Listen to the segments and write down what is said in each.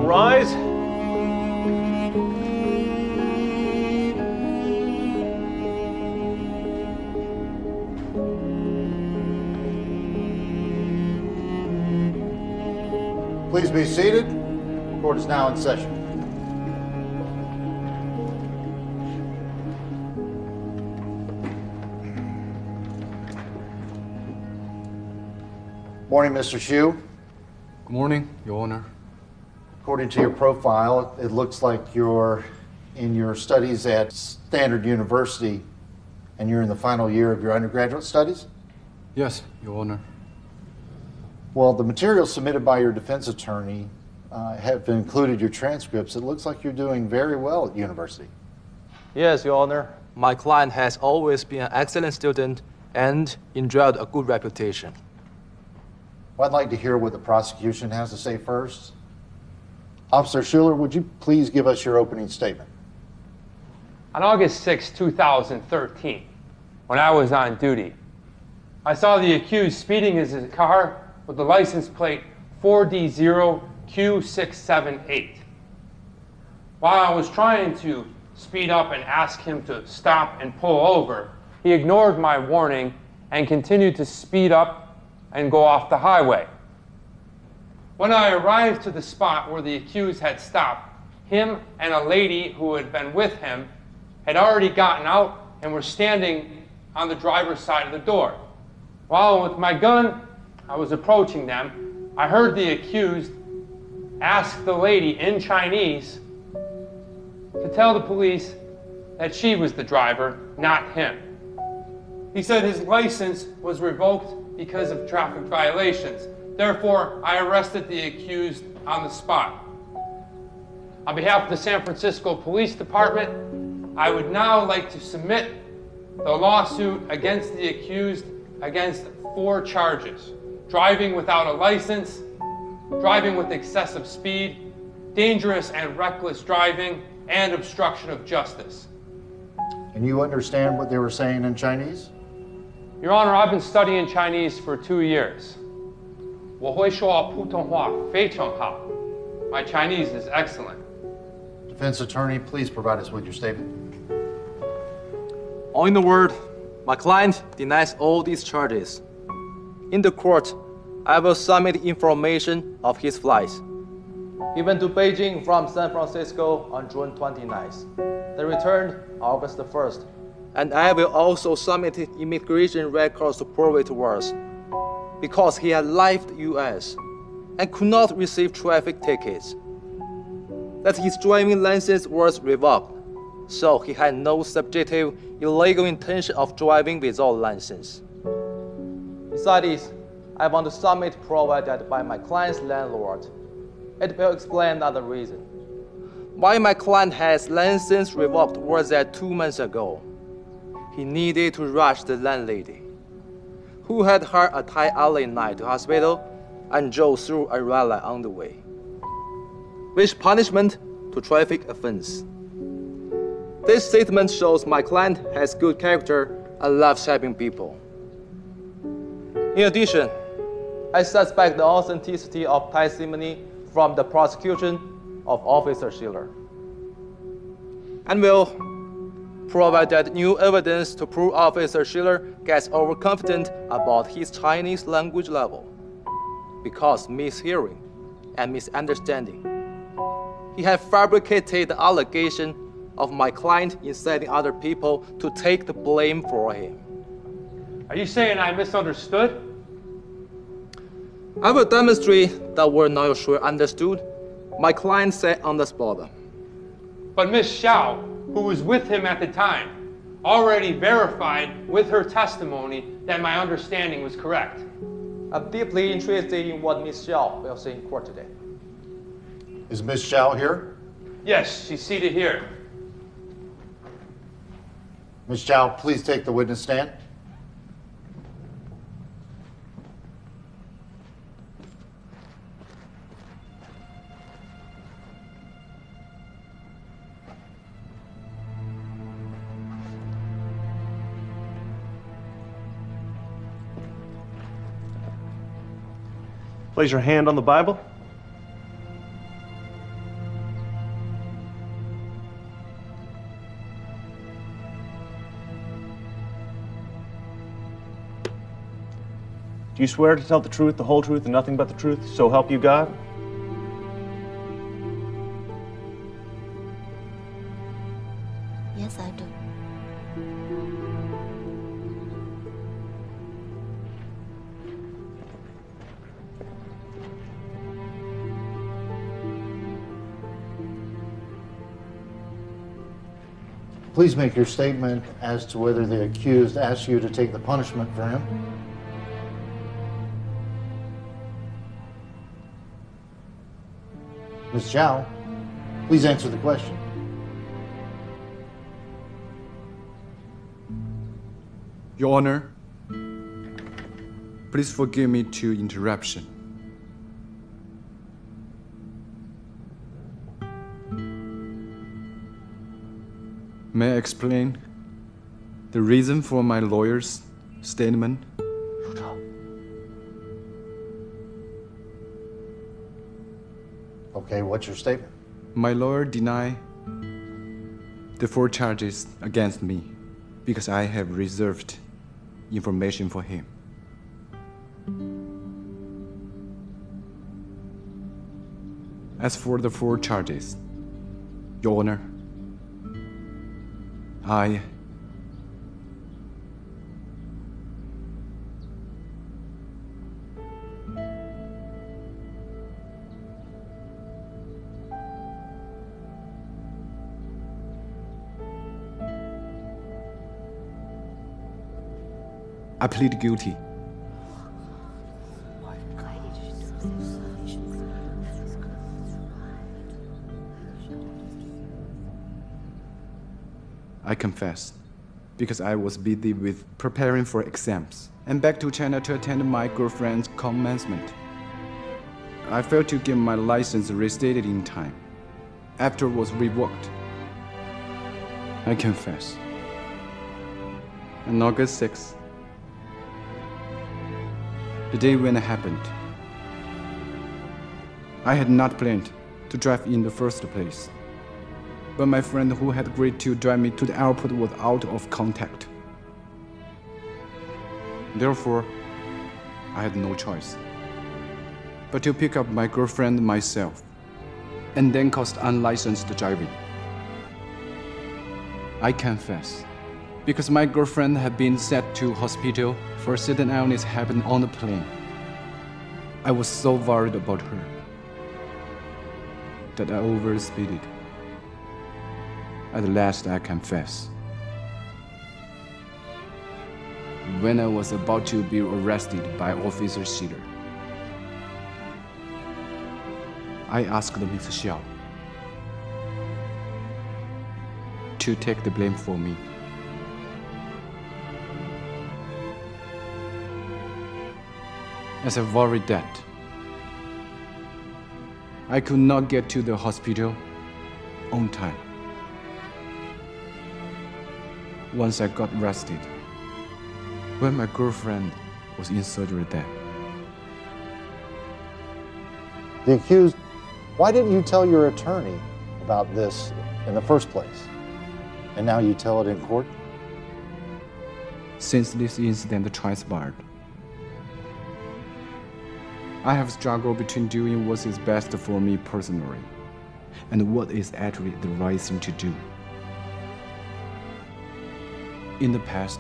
All rise. Please be seated. The court is now in session. Morning, Mr. Xu. Good morning, Your Honor. According to your profile, it looks like you're in your studies at Standard University and you're in the final year of your undergraduate studies? Yes, Your Honor. Well, the materials submitted by your defense attorney have included your transcripts. It looks like you're doing very well at university. Yes, Your Honor. My client has always been an excellent student and enjoyed a good reputation. Well, I'd like to hear what the prosecution has to say first. Officer Schuler, would you please give us your opening statement? On August 6, 2013, when I was on duty, I saw the accused speeding in his car with the license plate 4D0Q678. While I was trying to speed up and ask him to stop and pull over, he ignored my warning and continued to speed up and go off the highway. When I arrived to the spot where the accused had stopped, him and a lady who had been with him had already gotten out and were standing on the driver's side of the door. While with my gun, I was approaching them, I heard the accused ask the lady in Chinese to tell the police that she was the driver, not him. He said his license was revoked because of traffic violations. Therefore, I arrested the accused on the spot. On behalf of the San Francisco Police Department, I would now like to submit the lawsuit against the accused against 4 charges: driving without a license, driving with excessive speed, dangerous and reckless driving, and obstruction of justice. And you understand what they were saying in Chinese? Your Honor, I've been studying Chinese for 2 years. 我会说普通话非常好. My Chinese is excellent. Defense attorney, please provide us with your statement. All in the word, my client denies all these charges. In the court, I will submit information of his flights. He went to Beijing from San Francisco on June 29th. They returned August 1st. And I will also submit immigration records to prove it was, because he had left the US and could not receive traffic tickets. That his driving license was revoked, so he had no subjective illegal intention of driving without license. Besides this, I want to submit provided by my client's landlord. It will explain another reason. Why my client has license revoked was that 2 months ago, he needed to rush the landlady, who had had a Thai airline night to hospital and drove through a red light on the way, which punishment to traffic offense. This statement shows my client has good character and loves helping people. In addition, I suspect the authenticity of testimony from the prosecution of Officer Schiller, and will provide that new evidence to prove Officer Schiller gets overconfident about his Chinese language level because mishearing and misunderstanding. He had fabricated the allegation of my client inciting other people to take the blame for him. Are you saying I misunderstood? I will demonstrate that we're not sure understood. My client said on the spot. But Miss Xiao, who was with him at the time, already verified with her testimony that my understanding was correct. I'm deeply interested in what Miss Xiao will say in court today. Is Miss Xiao here? Yes, she's seated here. Miss Xiao, please take the witness stand. Place your hand on the Bible. you swear to tell the truth, the whole truth, and nothing but the truth, so help you God? Yes, I do. Please make your statement as to whether the accused asked you to take the punishment for him. Ms. Zhao, please answer the question. Your Honor, please forgive me to interruption. May I explain the reason for my lawyer's statement? Okay, what's your statement? My lawyer denied the 4 charges against me because I have reserved information for him. As for the 4 charges, Your Honor, I plead guilty. I confess, because I was busy with preparing for exams and back to China to attend my girlfriend's commencement. I failed to get my license restated in time. After it was revoked, I confess. On August 6th, the day when it happened, I had not planned to drive in the first place. But my friend who had agreed to drive me to the airport was out of contact. Therefore, I had no choice but to pick up my girlfriend myself and then cost unlicensed driving. I confess, because my girlfriend had been sent to hospital for certain illness happened on the plane. I was so worried about her that I overspeeded. At last, I confess. When I was about to be arrested by Officer Schiller, I asked Ms. Xiao to take the blame for me. As I worried that I could not get to the hospital on time. Once I got arrested, when my girlfriend was in surgery there. The accused, why didn't you tell your attorney about this in the first place? And now you tell it in court? Since this incident transpired, I have struggled between doing what is best for me personally and what is actually the right thing to do. In the past,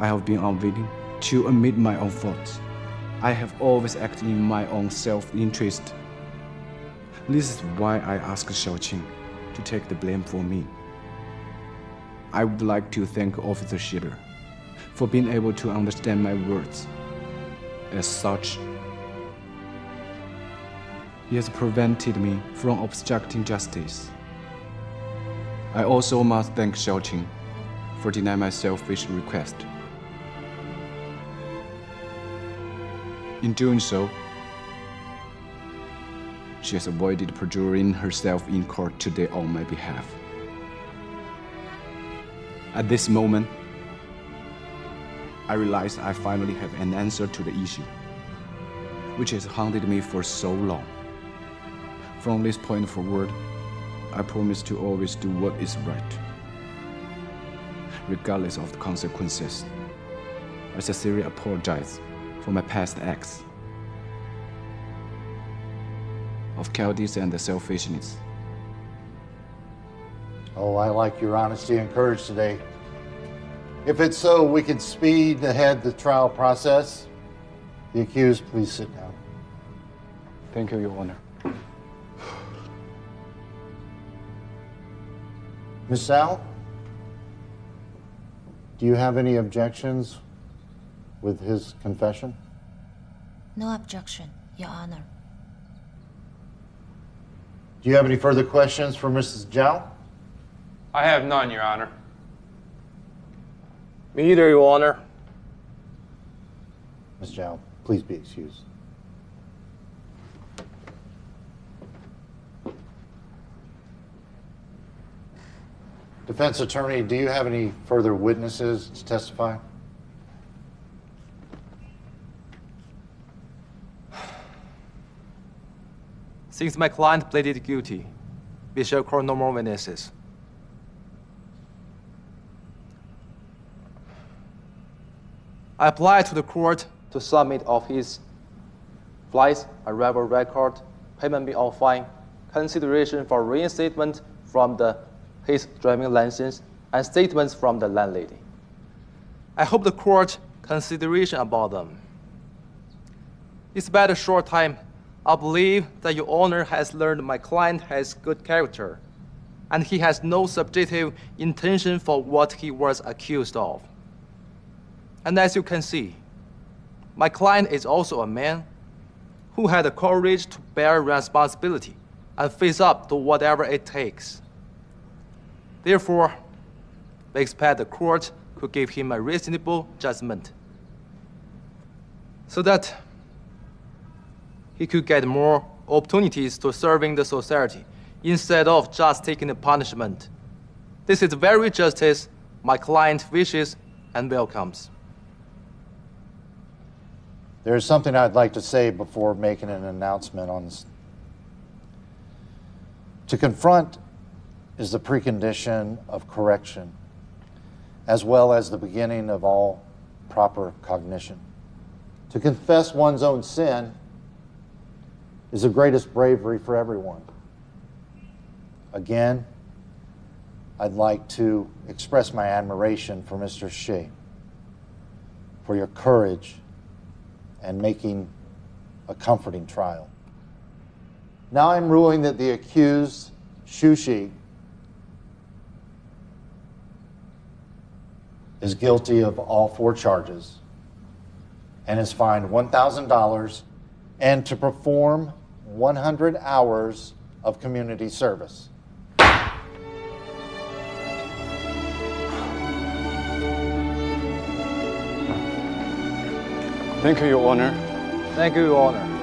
I have been unwilling to admit my own faults. I have always acted in my own self-interest. This is why I asked Xiaoqing to take the blame for me. I would like to thank Officer Schiller for being able to understand my words. As such, he has prevented me from obstructing justice. I also must thank Xiaoqing for denying my selfish request. In doing so, she has avoided perjuring herself in court today on my behalf. At this moment, I realize I finally have an answer to the issue, which has haunted me for so long. From this point forward, I promise to always do what is right, regardless of the consequences. I sincerely apologize for my past acts of cowardice and selfishness. Oh, I like your honesty and courage today. If it's so, we can speed ahead the trial process. The accused, please sit down. Thank you, Your Honor. Ms. Sal, do you have any objections with his confession? No objection, Your Honor. Do you have any further questions for Mrs. Zhao? I have none, Your Honor. Me either, Your Honor. Ms. Zhao, please be excused. Defense attorney, do you have any further witnesses to testify? Since my client pleaded guilty, we shall call no more witnesses. I applied to the court to submit of his flights, arrival record, payment of fine, consideration for reinstatement from his driving license, and statements from the landlady. I hope the court consideration about them. Despite a short time, I believe that Your Honor has learned my client has good character, and he has no subjective intention for what he was accused of. And as you can see, my client is also a man who had the courage to bear responsibility and face up to whatever it takes. Therefore, we expect the court could give him a reasonable judgment so that he could get more opportunities to serving the society instead of just taking the punishment. This is the very justice my client wishes and welcomes. There is something I'd like to say before making an announcement on this. To confront is the precondition of correction, as well as the beginning of all proper cognition. To confess one's own sin is the greatest bravery for everyone. Again, I'd like to express my admiration for Mr. Shi, for your courage and making a comforting trial. Now I'm ruling that the accused, Xu Shi, is guilty of all 4 charges and is fined $1,000 and to perform 100 hours of community service. Thank you, Your Honor. Thank you, Your Honor.